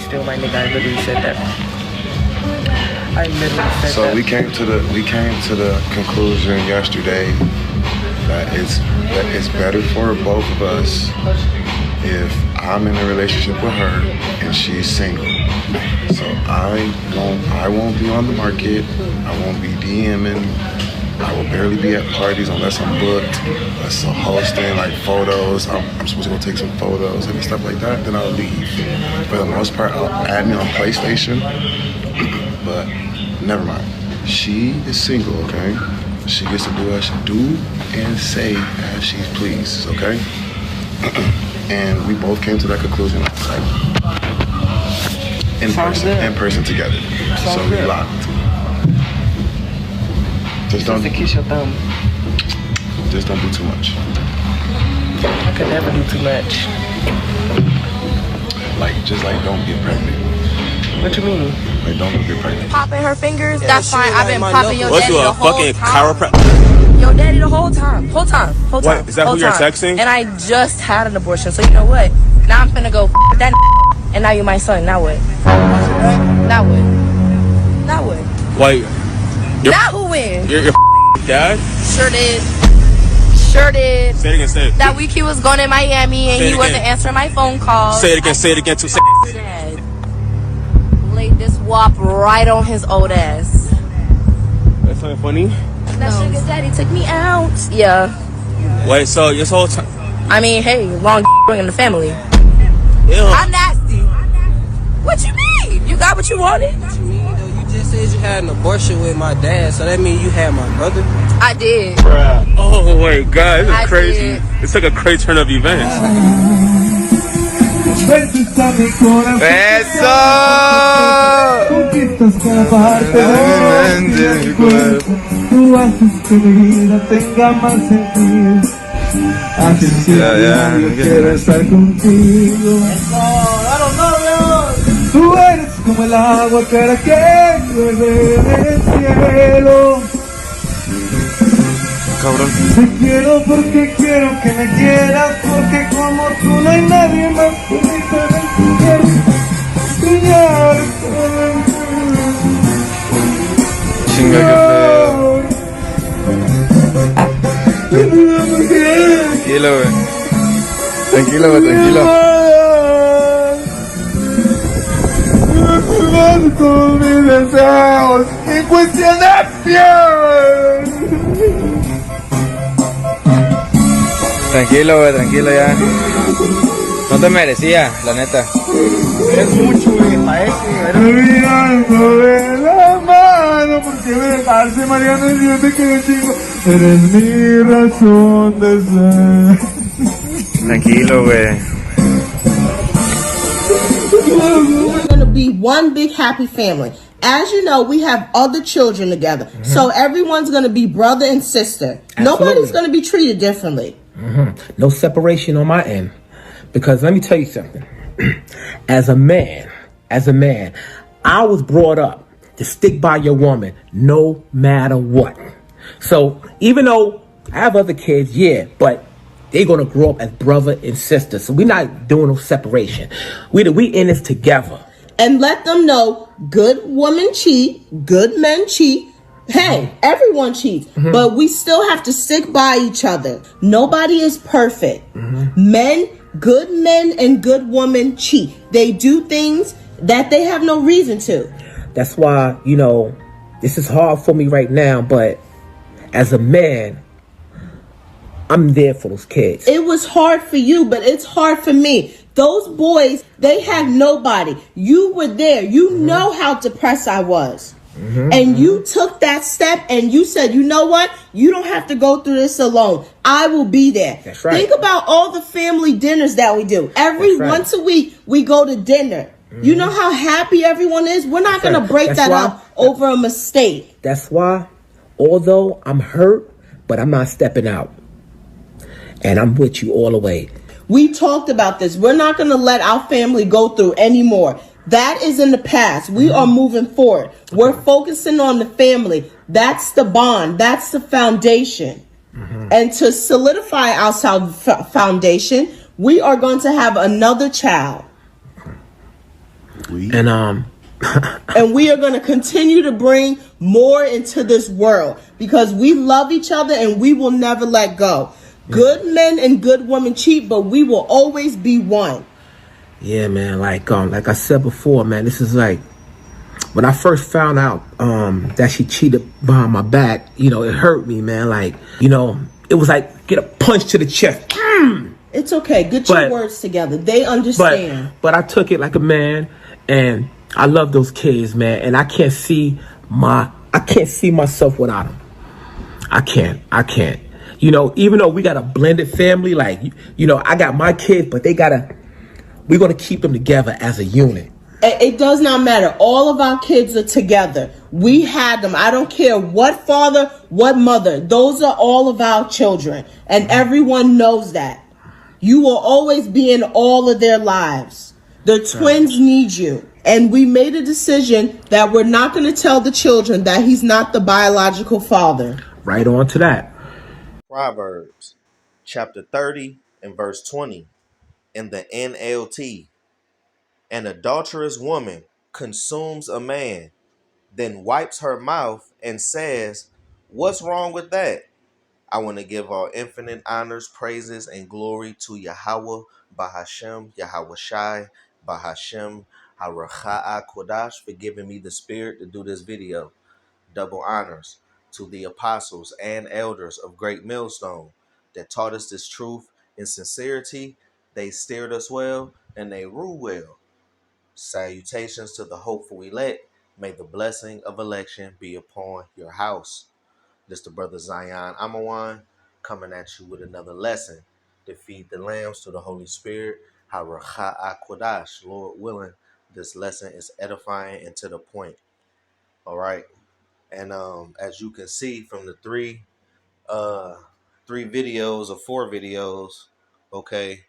still my nigga. I literally said that. I literally said so that. we came to the conclusion yesterday that it's better for both of us if I'm in a relationship with her and she's single. So I won't be on the market. I won't be DMing. I will barely be at parties unless I'm booked. Unless I'm hosting like photos. I'm supposed to go take some photos and stuff like that. Then I'll leave. For the most part, I'll add me on PlayStation. But never mind. She is single, okay? She gets to do as she do and say as she pleases, okay? And we both came to that conclusion, like in person together. So we locked. Just don't kiss your thumb. Just don't do too much. I could never do too much. Just don't get pregnant. What you mean? Like don't get pregnant. Popping her fingers, that's fine. I've been popping your Let's daddy do the a whole fucking time. chiropractor. Your daddy the whole time. Whole time. What? Is that who you're texting? And I just had an abortion, so you know what? Now I'm finna go f that and now you're my son. Now what? Now what? Now what? Wait. Now who wins? Your dad? Sure did. Sure did. Say it again, say it. That week he was going to Miami and Say it he wasn't again. answering my phone calls. Say it again, say it again too. Dad laid this wop right on his old ass. That's something funny? That sugar daddy took me out. Yeah. Wait, so this whole time. I mean, hey, long in the family. Ew. I'm nasty. What you mean? You got what you wanted? What you mean, though? You just said you had an abortion with my dad, so that means you had my brother? I did. Bruh. Oh my god, this is crazy. did. It's like a crazy turn of events. Tú eres como el agua clara que llueve del cielo. Cabrón. Te quiero porque quiero que me quieras, porque como tú no hay nadie más bonito en tu piel. Chinga, qué feo. Tranquilo, güey. Tranquilo, güey, tranquilo. Todos mis deseos en cuestión de piel. Tranquilo, güey, tranquilo ya. No te merecía, la neta. Es mucho, güey, parece. Mirando de la mano, porque me dejaste Mariano y yo te quiero chico. Eres mi razón de ser. Tranquilo, güey. We're going to be one big happy family. As you know, we have other children together. Mm-hmm. So everyone's going to be brother and sister. Absolutely. Nobody's going to be treated differently. Mm-hmm. No separation on my end. Because let me tell you something. As a man, I was brought up to stick by your woman no matter what. So even though I have other kids, yeah, but they're going to grow up as brother and sister. So we're not doing no separation. We in this together. And let them know good women cheat, good men cheat. Hey, everyone cheats. Mm-hmm. But we still have to stick by each other. Nobody is perfect. Mm-hmm. Good men and good women cheat. They do things that they have no reason to. That's why, this is hard for me right now. But as a man, I'm there for those kids. It was hard for you, but it's hard for me. Those boys, they had nobody. You were there. You know how depressed I was. And you took that step and you said, you know what? You don't have to go through this alone. I will be there. That's right. Think about all the family dinners that we do. Once a week, we go to dinner. You know how happy everyone is? We're not going to break that up over a mistake. That's why, although I'm hurt, but I'm not stepping out. And I'm with you all the way. We talked about this. We're not going to let our family go through anymore. That is in the past. We are moving forward. We're focusing on the family. That's the bond. That's the foundation. And to solidify our foundation, we are going to have another child. And And we are going to continue to bring more into this world because we love each other and we will never let go. Good men and good women cheat, but we will always be one. Yeah, man. Like I said before, man, this is like when I first found out that she cheated behind my back. You know, it hurt me, man. Like, you know, it was like get a punch to the chest. It's okay. Get your words together. They understand. But I took it like a man, and I love those kids, man. And I can't see myself without them. I can't. You know, even though we got a blended family, like, you know, I got my kids, but we're going to keep them together as a unit. It does not matter. All of our kids are together. We had them. I don't care what father, what mother. Those are all of our children. And everyone knows that. You will always be in all of their lives. The twins need you. And we made a decision that we're not going to tell the children that he's not the biological father. Right on to that. Proverbs chapter 30 and verse 20 in the NLT. An adulterous woman consumes a man, then wipes her mouth and says, "What's wrong with that?" I want to give all infinite honors, praises, and glory to Yahweh, Bahashem, Yahweh Shai, Bahashem, Haracha'a Kodash, for giving me the spirit to do this video. Double honors to the apostles and elders of Great Millstone that taught us this truth in sincerity. They steered us well and they rule well. Salutations to the hopeful elect. May the blessing of election be upon your house. This the brother Zion Amawan coming at you with another lesson to feed the lambs to the Holy Spirit. Haracha'a Kodash, Lord willing, this lesson is edifying and to the point. All right. And as you can see from the three videos or 4 videos, okay,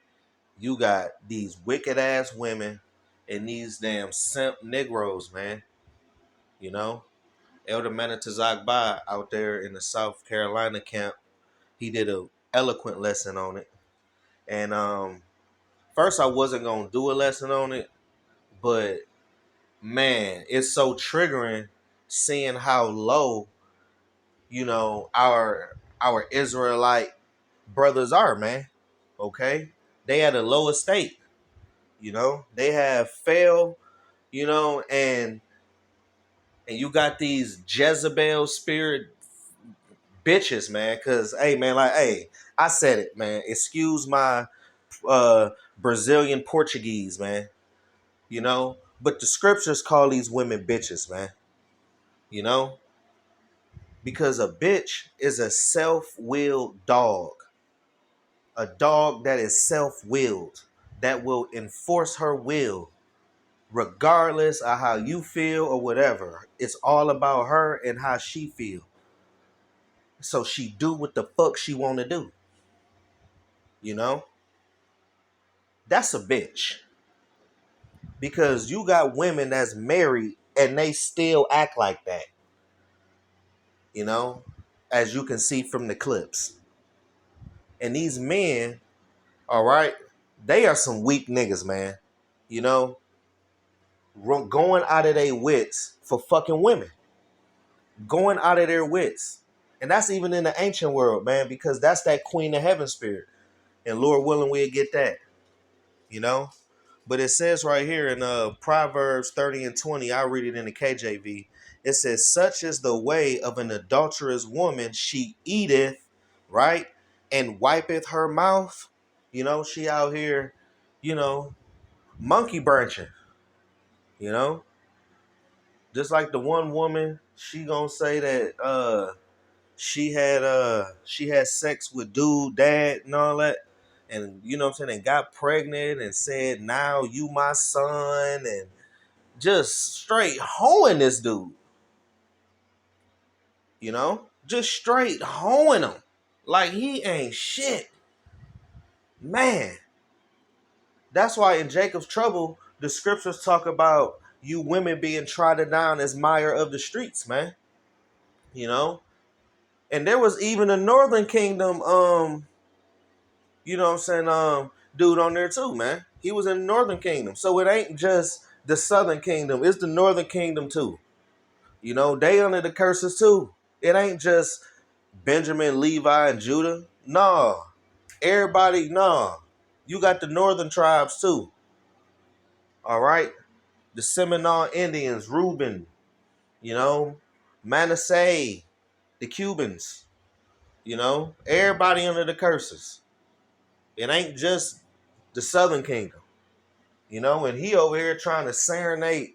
you got these wicked ass women and these damn simp Negroes, man. You know, Elder Manatazak Ba out there in the South Carolina camp, he did a eloquent lesson on it. And first I wasn't gonna do a lesson on it, but man, it's so triggering seeing how low, you know, our Israelite brothers are, man. Okay, they at a low estate. You know, they have failed. You know, and you got these Jezebel spirit bitches, man. Cause hey, man, like hey, I said it, man. Excuse my Brazilian Portuguese, man. You know, but the scriptures call these women bitches, man. You know, because a bitch is a self-willed dog. A dog that is self-willed, that will enforce her will, regardless of how you feel or whatever. It's all about her and how she feel. So she do what the fuck she want to do. You know? That's a bitch. Because you got women that's married and they still act like that. You know? As you can see from the clips. And these men, all right, they are some weak niggas, man. You know? Going out of their wits for fucking women. Going out of their wits. And that's even in the ancient world, man, because that's that Queen of Heaven spirit. And Lord willing, we'll get that. You know? But it says right here in Proverbs 30 and 20, I read it in the KJV. It says, such is the way of an adulterous woman, she eateth, right? And wipeth her mouth. You know, she out here, you know, monkey branching. You know? Just like the one woman, she gonna say that she had sex with dude, dad, and all that. And you know what I'm saying, and got pregnant and said, now you my son, and just straight hoeing this dude. You know? Just straight hoeing him. Like he ain't shit. Man. That's why in Jacob's trouble, the scriptures talk about you women being trodden down as mire of the streets, man. You know? And there was even a Northern Kingdom, you know what I'm saying, dude on there too, man. He was in the Northern Kingdom. So it ain't just the southern kingdom. It's the northern kingdom too. You know, they under the curses too. It ain't just Benjamin, Levi, and Judah. Nah. Everybody, nah. You got the northern tribes too. All right? The Seminole Indians, Reuben, you know, Manasseh, the Cubans, you know, everybody under the curses. It ain't just the southern kingdom, you know, and he over here trying to serenade,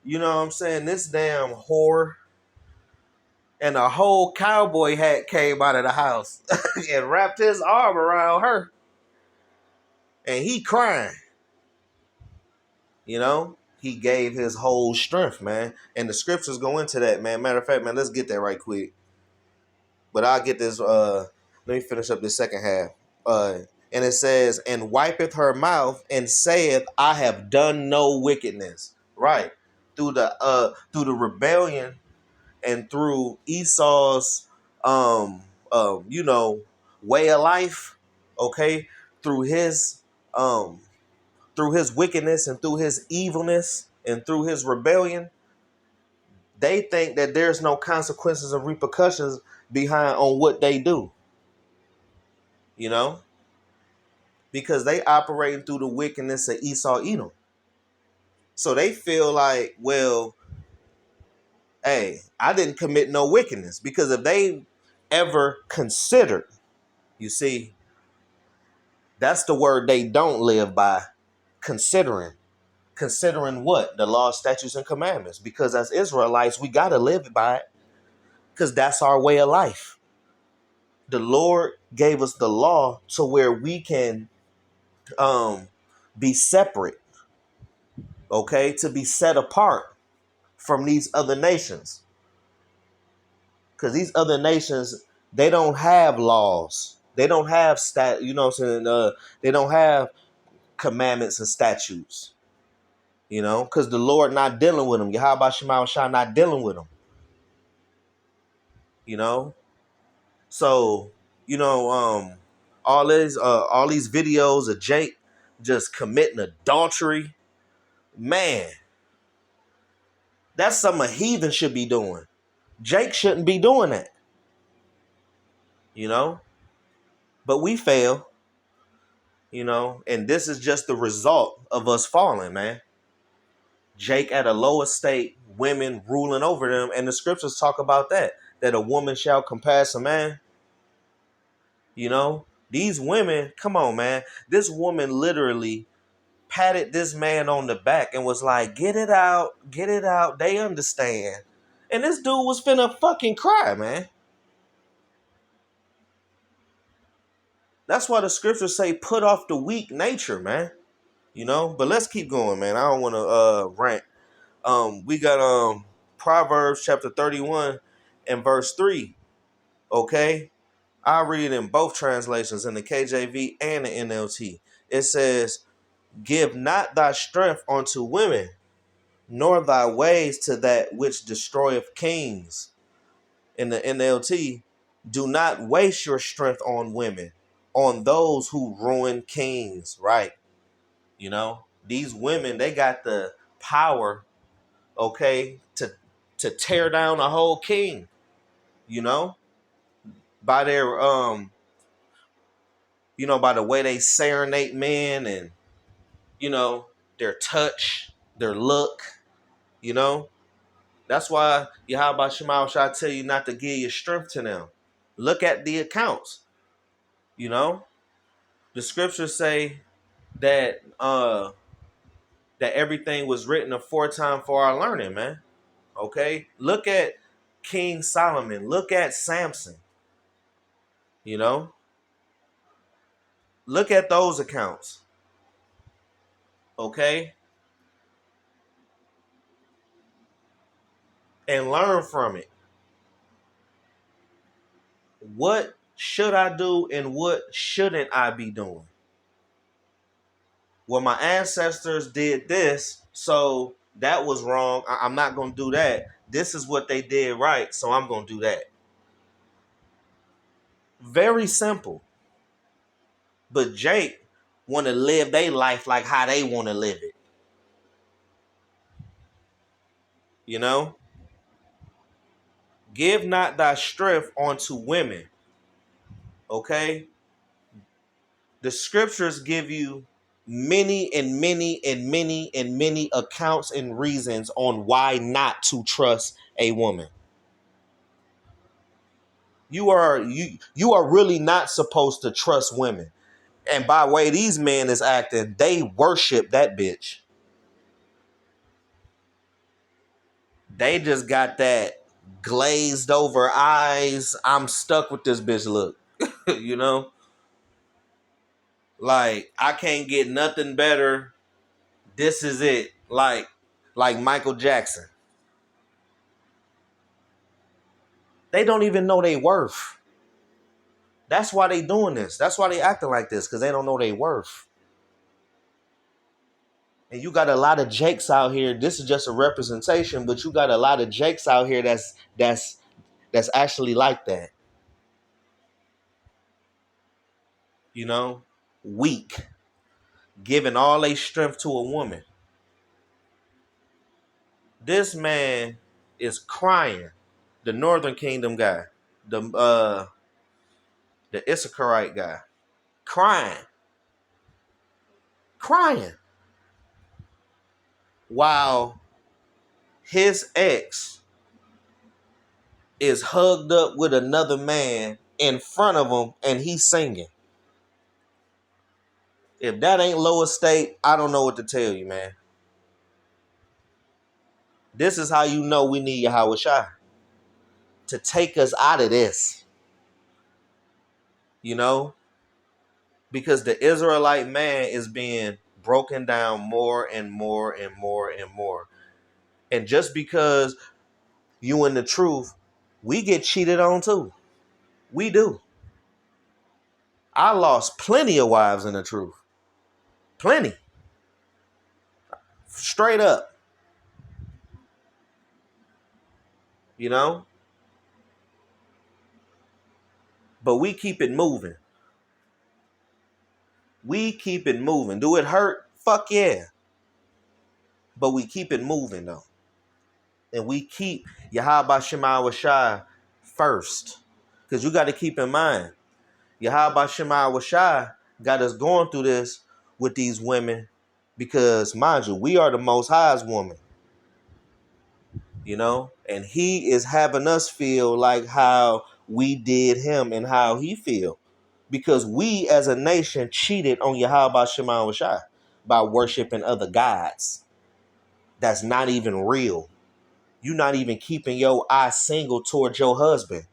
you know what I'm saying, this damn whore. And a whole cowboy hat came out of the house and wrapped his arm around her. And he crying. You know? He gave his whole strength, man. And the scriptures go into that, man. Matter of fact, man, let's get that right quick. But I'll get this, let me finish up this second half. And it says, and wipeth her mouth and saith, I have done no wickedness. Right. Through the rebellion and through Esau's you know, way of life, okay, through his wickedness and through his evilness and through his rebellion, they think that there's no consequences or repercussions behind on what they do. You know? Because they operating through the wickedness of Esau Edom. So they feel like, well, hey, I didn't commit no wickedness. Because if they ever considered, you see, that's the word they don't live by, considering. Considering what? The law, statutes, and commandments. Because as Israelites, we got to live by it. Because that's our way of life. The Lord gave us the law to where we can be separate. Okay? To be set apart from these other nations. Because these other nations, they don't have laws. They don't have you know what I'm saying? They don't have commandments and statutes. You know, because the Lord not dealing with them. Yahweh Shema Shah not dealing with them. You know, so you know, all these videos of Jake just committing adultery, man, that's something a heathen should be doing. Jake shouldn't be doing that. You know, but we fail. You know, and this is just the result of us falling, man. Jake at a low estate, women ruling over them, and the scriptures talk about that a woman shall compass a man. You know, these women, come on, man. This woman literally patted this man on the back and was like, get it out, get it out. They understand. And this dude was finna fucking cry, man. That's why the scriptures say put off the weak nature, man. You know, but let's keep going, man. I don't want to rant. We got Proverbs chapter 31 and verse 3. Okay. I read in both translations, in the KJV and the NLT. It says, give not thy strength unto women, nor thy ways to that which destroyeth kings. In the NLT, do not waste your strength on women, on those who ruin kings, right? You know, these women, they got the power, okay, to tear down a whole king, you know, by their you know, by the way they serenade men and, you know, their touch, their look, you know. That's why Yahweh Shema shall tell you not to give your strength to them. Look at the accounts. You know, the scriptures say that that everything was written aforetime for our learning, man. Okay, look at King Solomon. Look at Samson. You know, look at those accounts. Okay, and learn from it. What should I do and what shouldn't I be doing? Well, my ancestors did this, so that was wrong. I'm not going to do that. This is what they did right, so I'm going to do that. Very simple. But Jake want to live their life like how they want to live it. You know? Give not thy strength unto women. Okay? The scriptures give you many and many and many and many accounts and reasons on why not to trust a woman. You are really not supposed to trust women. And by the way these men is acting, they worship that bitch. They just got that glazed over eyes. I'm stuck with this bitch look. You know? Like, I can't get nothing better. This is it. Like Michael Jackson. They don't even know their worth. That's why they doing this. That's why they acting like this, because they don't know their worth. And you got a lot of jakes out here. This is just a representation, but you got a lot of jakes out here that's actually like that. You know? Weak. Giving all their strength to a woman. This man is crying. The Northern Kingdom guy. The Issacharite guy. Crying. While his ex is hugged up with another man in front of him and he's singing. If that ain't low estate, I don't know what to tell you, man. This is how you know we need Yahweh Shai to take us out of this. You know? Because the Israelite man is being broken down more and more and more and more. And just because you in the truth, we get cheated on too. We do. I lost plenty of wives in the truth. Plenty. Straight up. You know? But we keep it moving. We keep it moving. Do it hurt? Fuck yeah. But we keep it moving though. And we keep Yahweh Shema Shai first. Because you got to keep in mind, Yahweh Shema Shai got us going through this with these women. Because mind you, we are the Most High's woman. You know? And he is having us feel like how we did him and how he feel. Because we as a nation cheated on Yahweh Shema Shai by worshiping other gods. That's not even real. You're not even keeping your eye single towards your husband.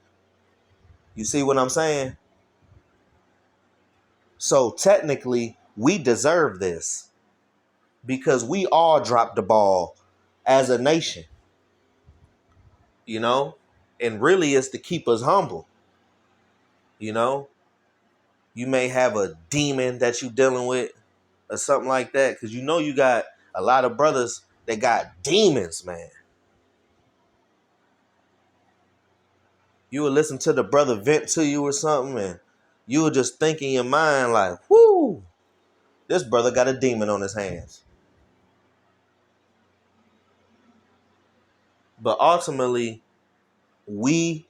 You see what I'm saying? So technically, we deserve this because we all dropped the ball as a nation, you know? And really it's to keep us humble, you know? You may have a demon that you're dealing with or something like that because you know you got a lot of brothers that got demons, man. You would listen to the brother vent to you or something and you would just think in your mind like, whoo, this brother got a demon on his hands. But ultimately, we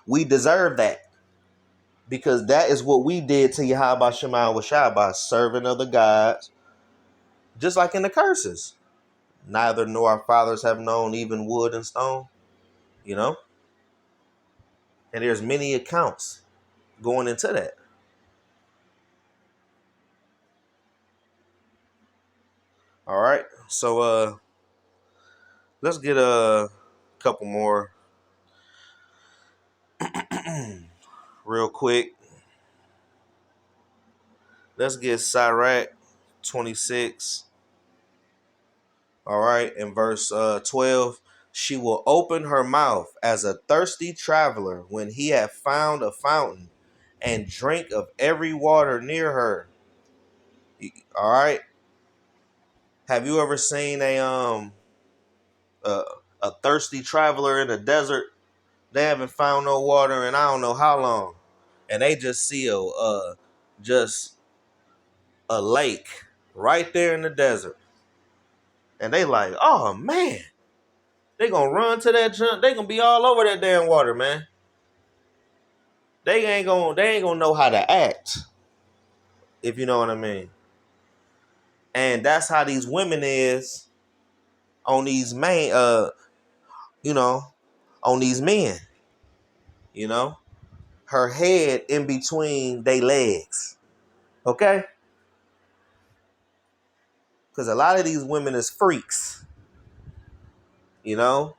deserve that. Because that is what we did to Yahweh Shema Washai by serving other gods. Just like in the curses. Neither nor our fathers have known even wood and stone. You know? And there's many accounts going into that. All right. So let's get a couple more real quick. Let's get Sirach 26. All right. In verse 12. She will open her mouth as a thirsty traveler when he hath found a fountain and drink of every water near her. All right. Have you ever seen a thirsty traveler in the desert? They haven't found no water in I don't know how long, and they just see just a lake right there in the desert, and they like, oh man, They gonna run to that junk. They gonna be all over that damn water, man. They ain't gonna know how to act, if you know what I mean. And that's how these women is on these main you know, on these men, you know. Her head in between they legs. Okay? Because a lot of these women is freaks, you know,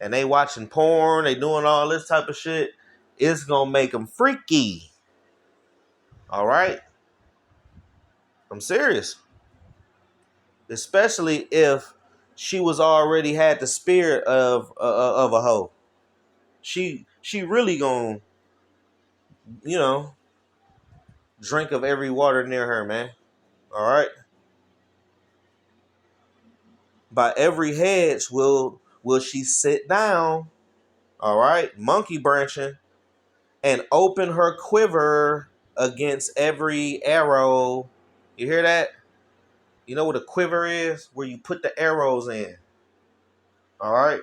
and they watching porn, they doing all this type of shit. It's gonna make them freaky. All right? I'm serious. Especially if she was already had the spirit of a hoe. She really gonna, you know, drink of every water near her, man. All right? By every hedge will she sit down, all right, monkey branching, and open her quiver against every arrow. You hear that? You know what a quiver is? Where you put the arrows in. All right?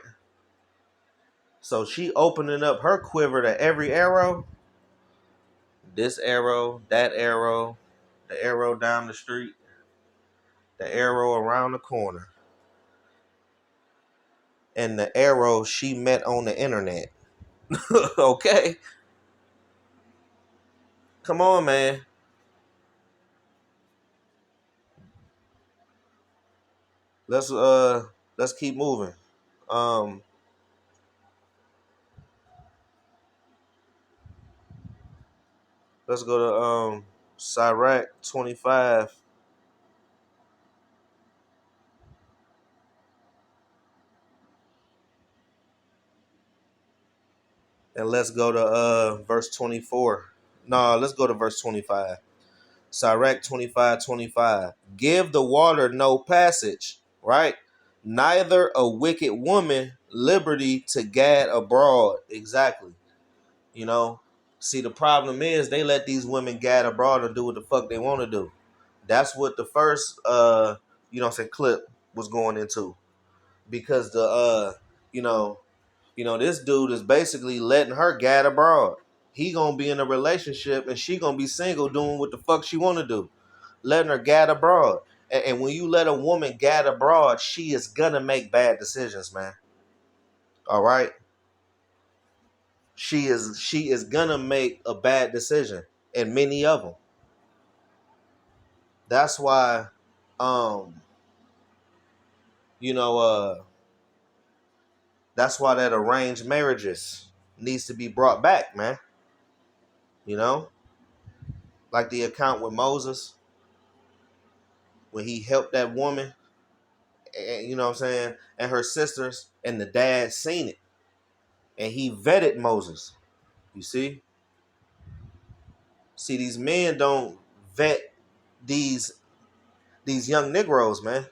So she opening up her quiver to every arrow. This arrow, that arrow, the arrow down the street, the arrow around the corner, and the arrow she met on the internet. Okay? Come on, man. Let's keep moving. Um let's go to Sirach 25. And let's go to verse 24. No, let's go to verse 25. Sirach 25:25. Give the water no passage, right? Neither a wicked woman liberty to gad abroad. Exactly. You know, see, the problem is they let these women gad abroad and do what the fuck they want to do. That's what the first, clip was going into. Because you know, this dude is basically letting her gad abroad. He gonna be in a relationship and she gonna be single doing what the fuck she wanna do. Letting her gad abroad. And when you let a woman gad abroad, she is gonna make bad decisions, man. All right? She is gonna make a bad decision. And many of them. That's why you know, that's why that arranged marriages needs to be brought back, man. You know? Like the account with Moses, when he helped that woman, and, you know what I'm saying, and her sisters, and the dad seen it. And he vetted Moses. You see? See, these men don't vet these young Negroes, man.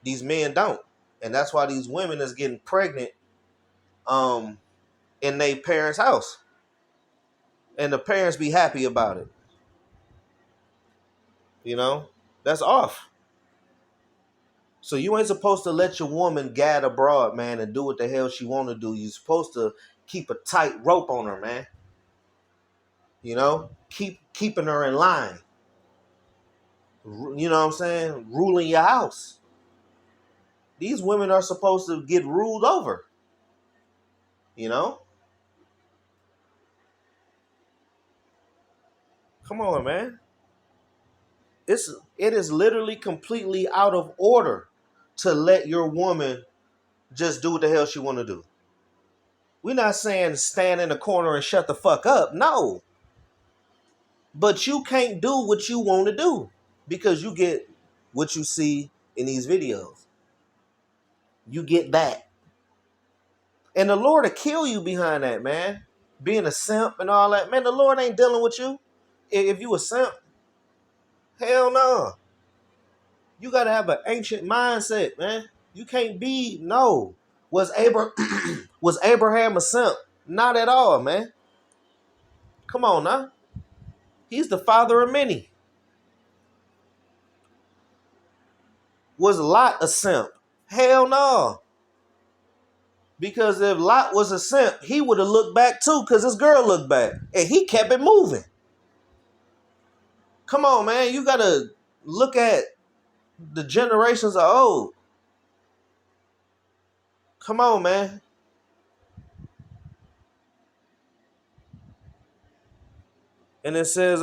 These men don't. And that's why these women is getting pregnant in their parents' house. And the parents be happy about it. You know? That's off. So you ain't supposed to let your woman gad abroad, man, and do what the hell she want to do. You're supposed to keep a tight rope on her, man. You know? Keeping her in line. You know what I'm saying? Ruling your house. These women are supposed to get ruled over. You know? Come on, man. It is literally completely out of order to let your woman just do what the hell she want to do. We're not saying stand in the corner and shut the fuck up. No. But you can't do what you want to do because you get what you see in these videos. You get that. And the Lord will kill you behind that, man. Being a simp and all that. Man, the Lord ain't dealing with you. If you a simp, hell no. You got to have an ancient mindset, man. You can't be, no. Was Abraham a simp? Not at all, man. Come on now. He's the father of many. Was Lot a simp? Hell no. Because if Lot was a simp, he would have looked back too, because his girl looked back. And he kept it moving. Come on, man. You got to look at the generations of old. Come on, man. And it says,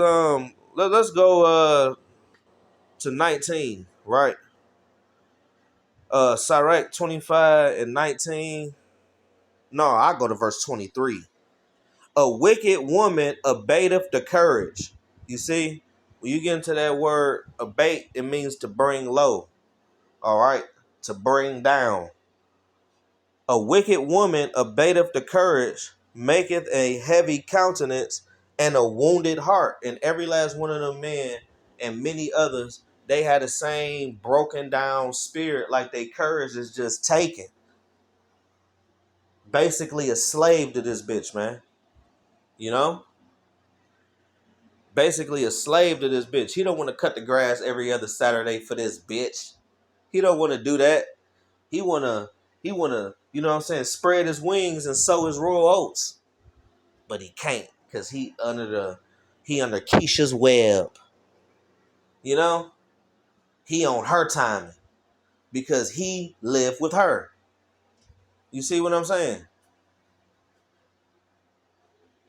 let's go to 19, right? Sirach 25 and 19. No, I go to verse 23. A wicked woman abateth the courage. You see, when you get into that word abate, it means to bring low. All right, to bring down. A wicked woman abateth the courage, maketh a heavy countenance and a wounded heart. And every last one of them men and many others, they had the same broken down spirit, like their courage is just taken. Basically a slave to this bitch, man. You know? Basically a slave to this bitch. He don't want to cut the grass every other Saturday for this bitch. He don't want to do that. He wanna, you know what I'm saying, spread his wings and sow his royal oats. But he can't, because he under Keisha's web. You know? He on her timing. Because he lived with her. You see what I'm saying?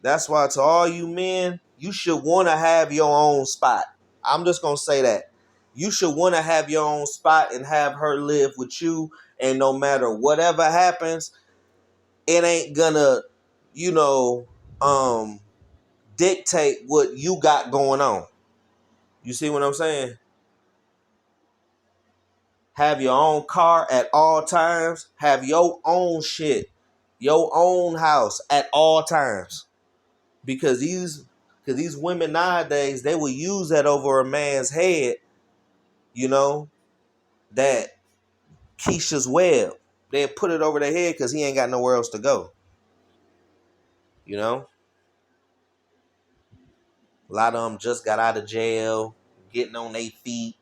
That's why to all you men, you should want to have your own spot. I'm just going to say that. You should want to have your own spot and have her live with you. And no matter whatever happens, it ain't gonna, you know, dictate what you got going on. You see what I'm saying? Have your own car at all times. Have your own shit. Your own house at all times. Because these women nowadays, they will use that over a man's head, you know, that Keisha's web. They'll put it over their head because he ain't got nowhere else to go. You know? A lot of them just got out of jail, getting on their feet.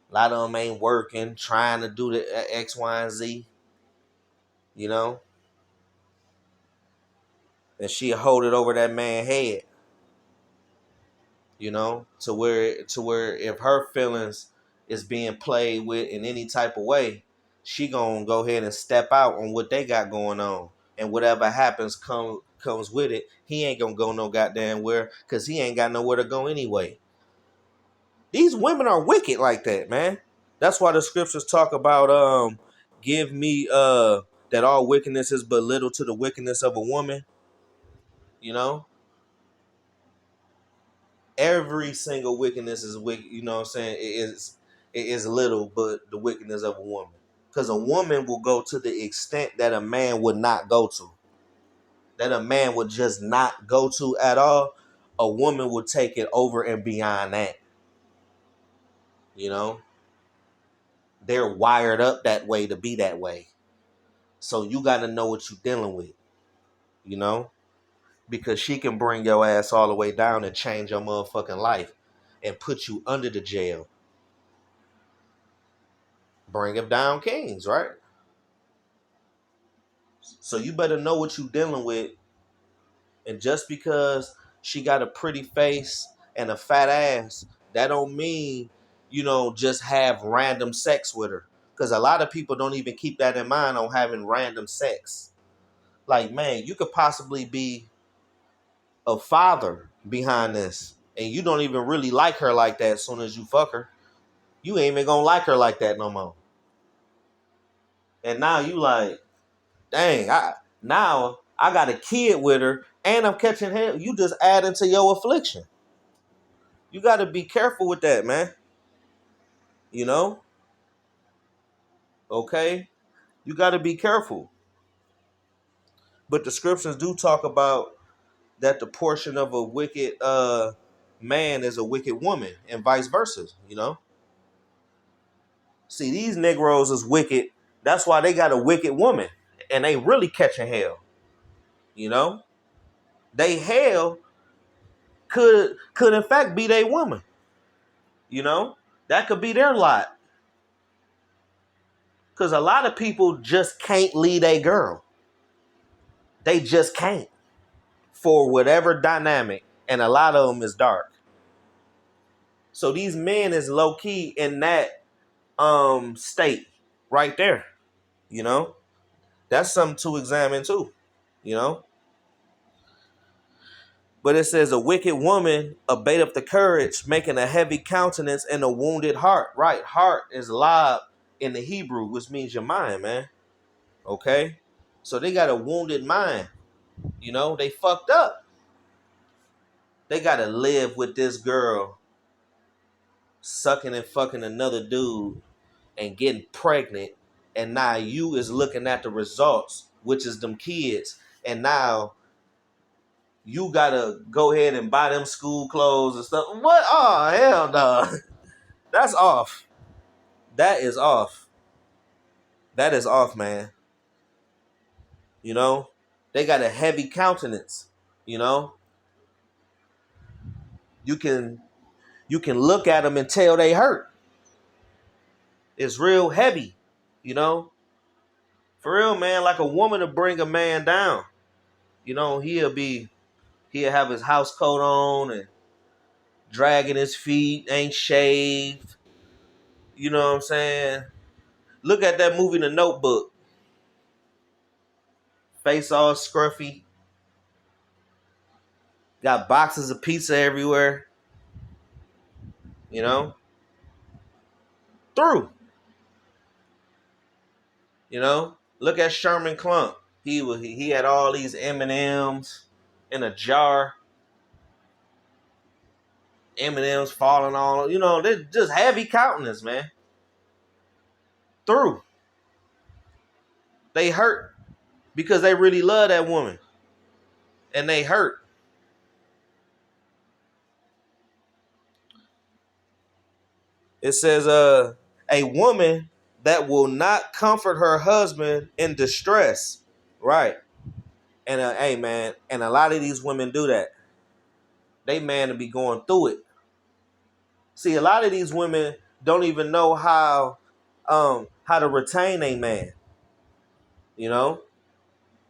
A lot of them ain't working, trying to do the X, Y, and Z. You know? And she'll hold it over that man's head. You know? To where if her feelings is being played with in any type of way, she gonna go ahead and step out on what they got going on. And whatever happens comes with it. He ain't gonna go no goddamn where, because he ain't got nowhere to go anyway. These women are wicked like that, man. That's why the scriptures talk about give me that all wickedness is but little to the wickedness of a woman. You know? Every single wickedness is wicked, you know what I'm saying? It is little but the wickedness of a woman. Because a woman will go to the extent that a man would not go to. That a man would just not go to at all. A woman would take it over and beyond that. You know? They're wired up that way to be that way. So you got to know what you're dealing with, you know, because she can bring your ass all the way down and change your motherfucking life and put you under the jail. Bring them down kings, right? So you better know what you're dealing with. And just because she got a pretty face and a fat ass, that don't mean, you know, just have random sex with her. Because a lot of people don't even keep that in mind on having random sex. Like, man, you could possibly be a father behind this, and you don't even really like her like that. As soon as you fuck her, you ain't even gonna like her like that no more. And now you like, dang, I got a kid with her, and I'm catching hell. You just adding to your affliction. You got to be careful with that, man. You know, okay, you got to be careful. But the scriptures do talk about that the portion of a wicked man is a wicked woman, and vice versa. You know. See, these Negroes is wicked. That's why they got a wicked woman. And they really catching hell. You know? They hell could in fact be their woman. You know? That could be their lot. Because a lot of people just can't leave a girl. They just can't for whatever dynamic, and a lot of them is dark. So these men is low key in that state right there. You know, that's something to examine too. You know, but it says a wicked woman abateth the courage, making a heavy countenance and a wounded heart. Right, heart is lab in the Hebrew, which means your mind, man. Okay, so they got a wounded mind. You know, they fucked up. They got to live with this girl sucking and fucking another dude and getting pregnant, and now you is looking at the results, which is them kids, and now you gotta go ahead and buy them school clothes and stuff. What? Oh, hell no. That's off. That is off. That is off, man. You know, they got a heavy countenance. You know, you can look at them and tell they hurt. It's real heavy. You know, for real, man. Like a woman to bring a man down. You know, he'll have his house coat on and dragging his feet, ain't shaved. You know what I'm saying? Look at that movie, The Notebook. Face all scruffy. Got boxes of pizza everywhere. You know? Through. You know? Look at Sherman Klump. He had all these M&Ms in a jar. M&Ms falling all, you know, they're just heavy countenance, man. Through. They hurt because they really love that woman. And they hurt. It says, a woman that will not comfort her husband in distress. Right. And, hey, man, and a lot of these women do that. They man to be going through it. See, a lot of these women don't even know how to retain a man. You know?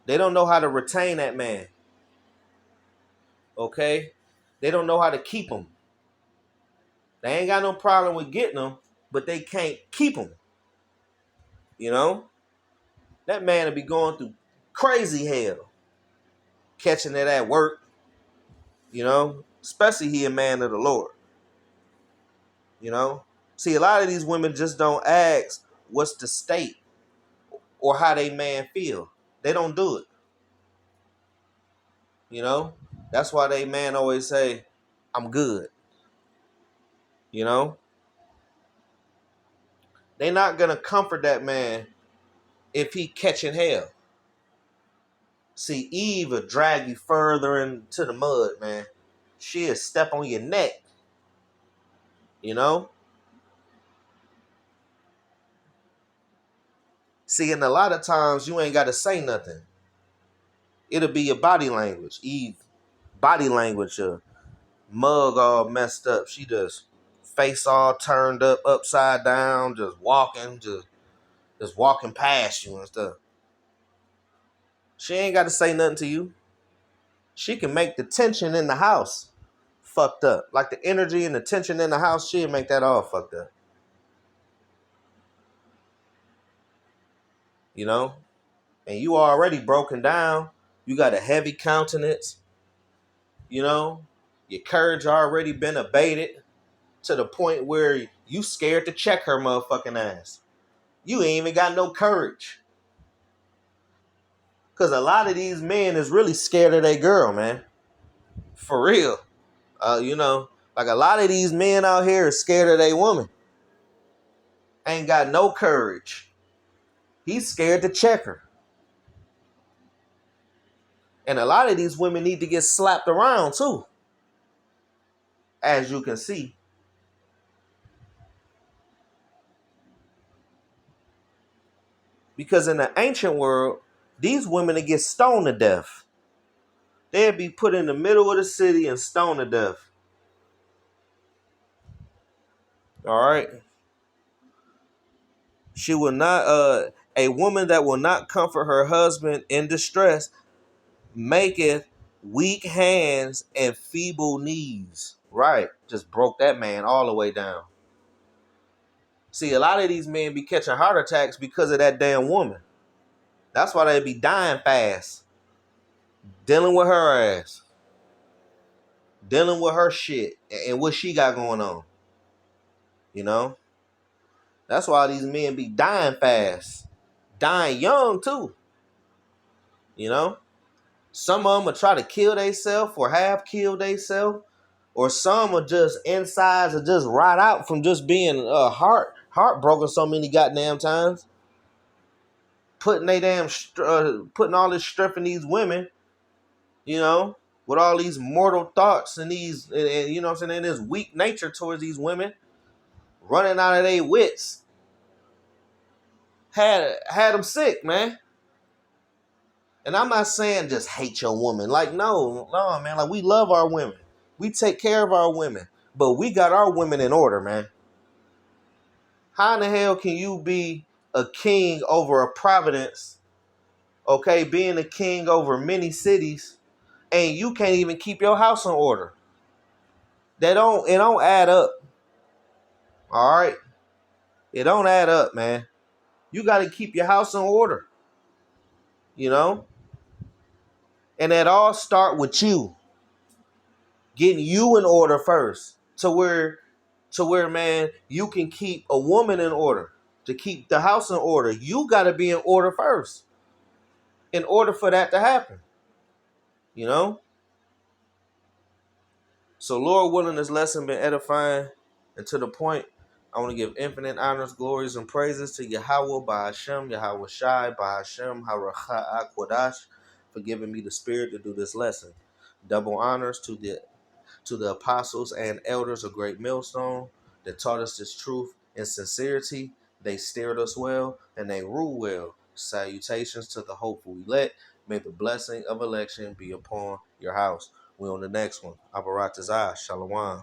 They don't know how to retain that man. Okay? They don't know how to keep him. They ain't got no problem with getting them, but they can't keep them. You know? That man will be going through crazy hell. Catching it at work. You know? Especially he a man of the Lord. You know? See, a lot of these women just don't ask what's the state or how they man feel. They don't do it. You know? That's why they man always say, I'm good. You know? They not going to comfort that man if he catching hell. See, Eve will drag you further into the mud, man. She'll step on your neck. You know? See, and a lot of times you ain't got to say nothing. It'll be your body language. Eve, body language, mug all messed up. She just face all turned up, upside down, just walking past you and stuff. She ain't got to say nothing to you. She can make the tension in the house fucked up. Like the energy and the tension in the house, she'll make that all fucked up. You know? And you already broken down. You got a heavy countenance. You know? Your courage already been abated to the point where you scared to check her motherfucking ass. You ain't even got no courage. Because a lot of these men is really scared of their girl, man. For real. You know, like a lot of these men out here are scared of their woman. Ain't got no courage. He's scared to check her. And a lot of these women need to get slapped around too. As you can see. Because in the ancient world, these women would get stoned to death. They'd be put in the middle of the city and stoned to death. All right. She will not, a woman that will not comfort her husband in distress, maketh weak hands and feeble knees. Right. Just broke that man all the way down. See, a lot of these men be catching heart attacks because of that damn woman. That's why they be dying fast. Dealing with her ass. Dealing with her shit and what she got going on. You know? That's why these men be dying fast. Dying young, too. You know? Some of them will try to kill themselves or have killed themselves. Or some are just insides or just rot out from just being heartbroken so many goddamn times. Putting putting all this strength in these women, you know, with all these mortal thoughts and these, and you know what I'm saying, and this weak nature towards these women, running out of their wits, had them sick, man. And I'm not saying just hate your woman. Like, no, man. Like, we love our women. We take care of our women. But we got our women in order, man. How in the hell can you be a king over a providence, okay, being a king over many cities, and you can't even keep your house in order? It don't add up. All right? It don't add up, man. You got to keep your house in order. You know? And that all start with you. Getting you in order first. To where, man, you can keep a woman in order. To keep the house in order. You got to be in order first. In order for that to happen. You know? So, Lord willing, this lesson been edifying. And to the point, I want to give infinite honors, glories, and praises to Yahweh, Bahashem, Yahweh Shai, Bahashem, Haracha Akwadash, for giving me the spirit to do this lesson. Double honors to the apostles and elders of Great Millstone that taught us this truth in sincerity. They steered us well, and they rule well. Salutations to the hopeful elect. May the blessing of election be upon your house. We on the next one. Abaratazah. Shalom.